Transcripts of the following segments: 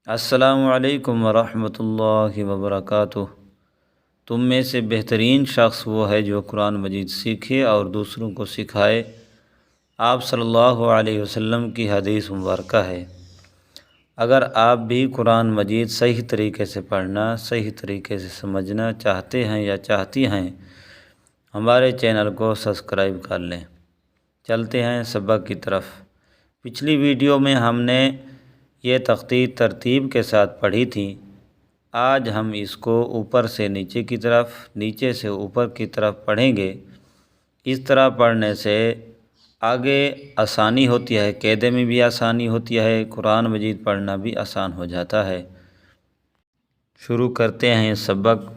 السلام علیکم ورحمۃ اللہ وبرکاتہ۔ تم میں سے بہترین شخص وہ ہے جو قرآن مجید سیکھے اور دوسروں کو سکھائے۔ آپ صلی اللہ علیہ وسلم کی حدیث مبارکہ ہے۔ اگر آپ بھی قرآن مجید صحیح طریقے سے پڑھنا، صحیح طریقے سے سمجھنا چاہتے ہیں یا چاہتی ہیں، ہمارے چینل کو سبسکرائب کر لیں۔ چلتے ہیں سبق کی طرف۔ پچھلی ویڈیو میں ہم نے یہ تخطیط ترتیب کے ساتھ پڑھی تھی۔ آج ہم اس کو اوپر سے نیچے کی طرف، نیچے سے اوپر کی طرف پڑھیں گے۔ اس طرح پڑھنے سے آگے آسانی ہوتی ہے، قاعدے میں بھی آسانی ہوتی ہے، قرآن مجید پڑھنا بھی آسان ہو جاتا ہے۔ شروع کرتے ہیں سبق۔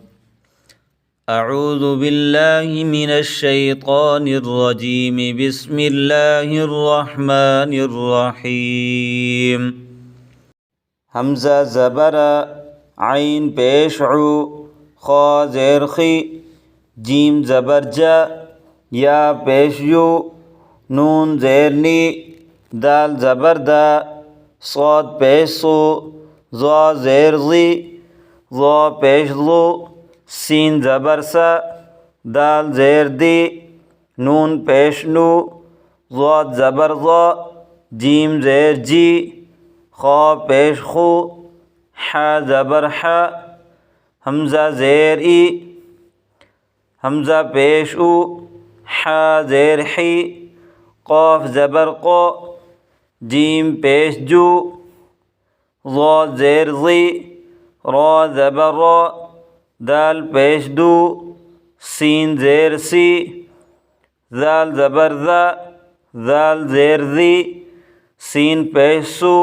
اعوذ باللہ من الشیطان الرجیم، بسم اللہ الرحمن الرحیم۔ حمزہ زبر عین پیش عو، خا زیر خی، جیم زبر جا، یا پیش یو، نون زیر نی، دال زبر دا، صاد پیش سو، ضا زیر ضی، ضا پیش ضو، سین زبر سا، دال زیر دی، نون پیش نو، ضاد زبر ضا، جیم زیر جی، خا پیش خو، حا زبر حا، حمزہ زیر ای، حمزہ پیش او، حا زیر حی، قاف زبر قو، جیم پیش جو، ضاد زیر ضی، را زبر را، دال پیش دو، سین زیر سی، ذال زبر ذا، ذال زیر ذی، سین پیش سو،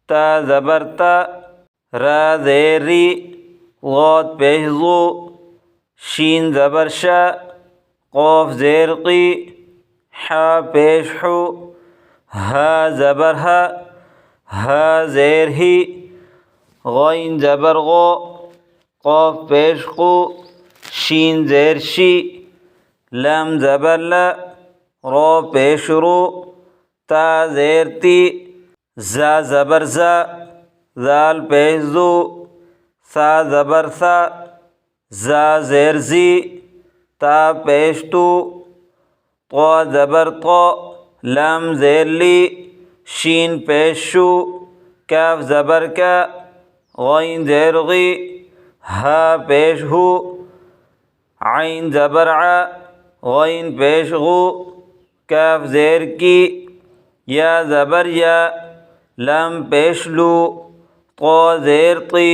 تا زبر تا، را زیر ری، غاد پیش ضو، شین زبر شا، قاف زیر قی، حا پیش حو، ہا زبر ہا، ہا زیر ہی، غین زبر غو، قاف پیش قو، شین زیر شی، لام زبر لا، را پیش رو، تا زیر تی، زا زبر زا، ذال پیش زو، ثا زبر ثا، زا زیر زی، تا پیش تو، طا زبر طا، لام زیر لی، شین پیش شو، کاف زبر کا، غین زیر غی، ہا پیش ہو، عین زبر ع، غین پیش غو، کاف زیر کی، یا زبر یا، لام پیش لو، طا زیر طی،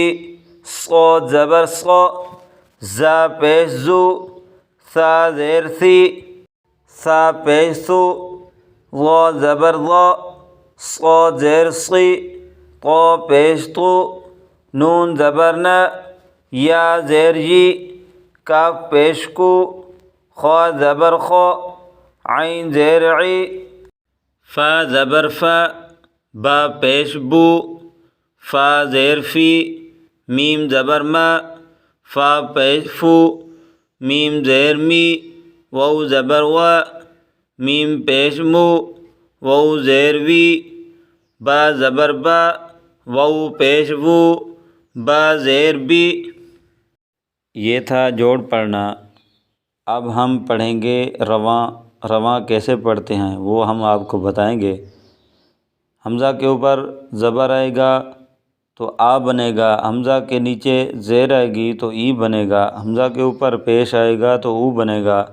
صاد زبر صا، زا پیش زو، ثا زیر ثی، ثا پیش ثو، ضا زبر ضا، صاد زیر صی، طا پیش طو، نون زبر نا، یا زیر یی، کاف پیش کو، خا زبر خا، عین زیر عی، فا زبر فا، با پیش بو، فا زیر فی، میم زبر ما، فا پیش فو، میم زیر می، واو زبر وا، میم پیش مو، واو زیر وی، با زبر با، واو پیش وو، با زیر بی۔ یہ تھا جوڑ پڑھنا۔ اب ہم پڑھیں گے رواں۔ رواں کیسے پڑھتے ہیں وہ ہم آپ کو بتائیں گے۔ حمزہ کے اوپر زبر آئے گا تو آ بنے گا، حمزہ کے نیچے زیر آئے گی تو ای بنے گا، حمزہ کے اوپر پیش آئے گا تو او بنے گا۔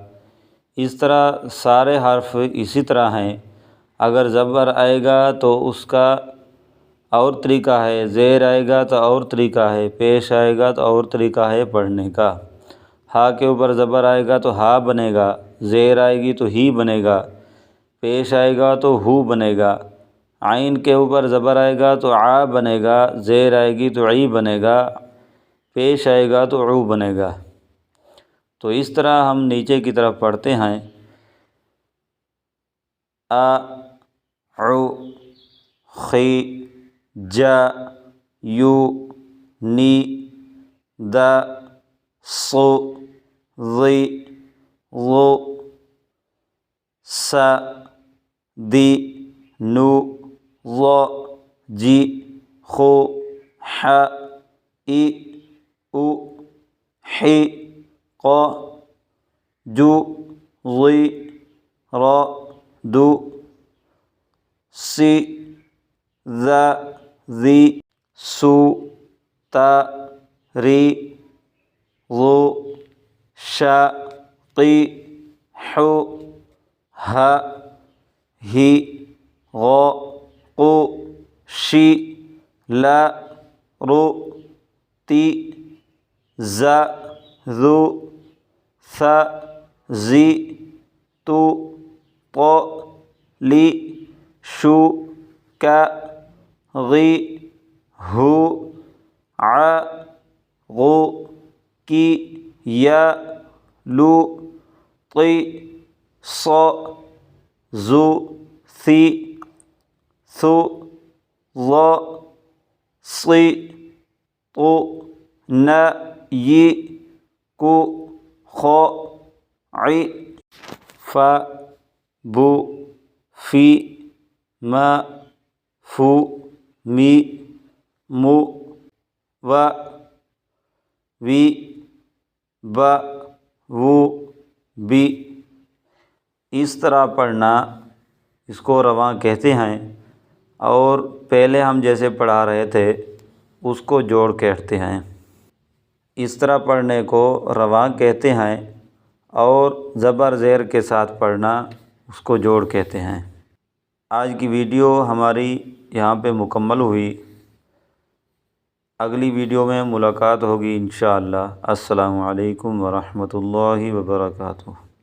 اس طرح سارے حرف اسی طرح ہیں۔ اگر زبر آئے گا تو اس کا اور طریقہ ہے، زیر آئے گا تو اور طریقہ ہے، پیش آئے گا تو اور طریقہ ہے پڑھنے کا۔ ہا کے اوپر زبر آئے گا تو ہا بنے گا، زیر آئے گی تو ہی بنے گا، پیش آئے گا تو ہو بنے گا۔ عین کے اوپر زبر آئے گا تو آ بنے گا، زیر آئے گی تو عی بنے گا، پیش آئے گا تو عو بنے گا۔ تو اس طرح ہم نیچے کی طرف پڑھتے ہیں۔ آ، عو، خی، جا، یو، نی، دا، صو، ضی، ضو، سا، دی، نو، ضا، جی، خو۔ خو ح ای او حی ق جو ضی را دو سی ذا ذی سو تا ری ضو شا قی حو ہ ہی غو قو شی لا رو تی ز ذو ث زی تو ق لی شو کا غی ہو ع غو کی یا لو طی ص زو ثی ثو ظ صی طو ن ی کو خو عی ف بو فی م فو می مو و وی ب وہ بھی۔ اس طرح پڑھنا، اس کو رواں کہتے ہیں، اور پہلے ہم جیسے پڑھا رہے تھے اس کو جوڑ کہتے ہیں۔ اس طرح پڑھنے کو رواں کہتے ہیں، اور زبر زیر کے ساتھ پڑھنا اس کو جوڑ کہتے ہیں۔ آج کی ویڈیو ہماری یہاں پہ مکمل ہوئی۔ اگلی ویڈیو میں ملاقات ہوگی انشاءاللہ۔ السلام علیکم ورحمۃ اللہ وبرکاتہ۔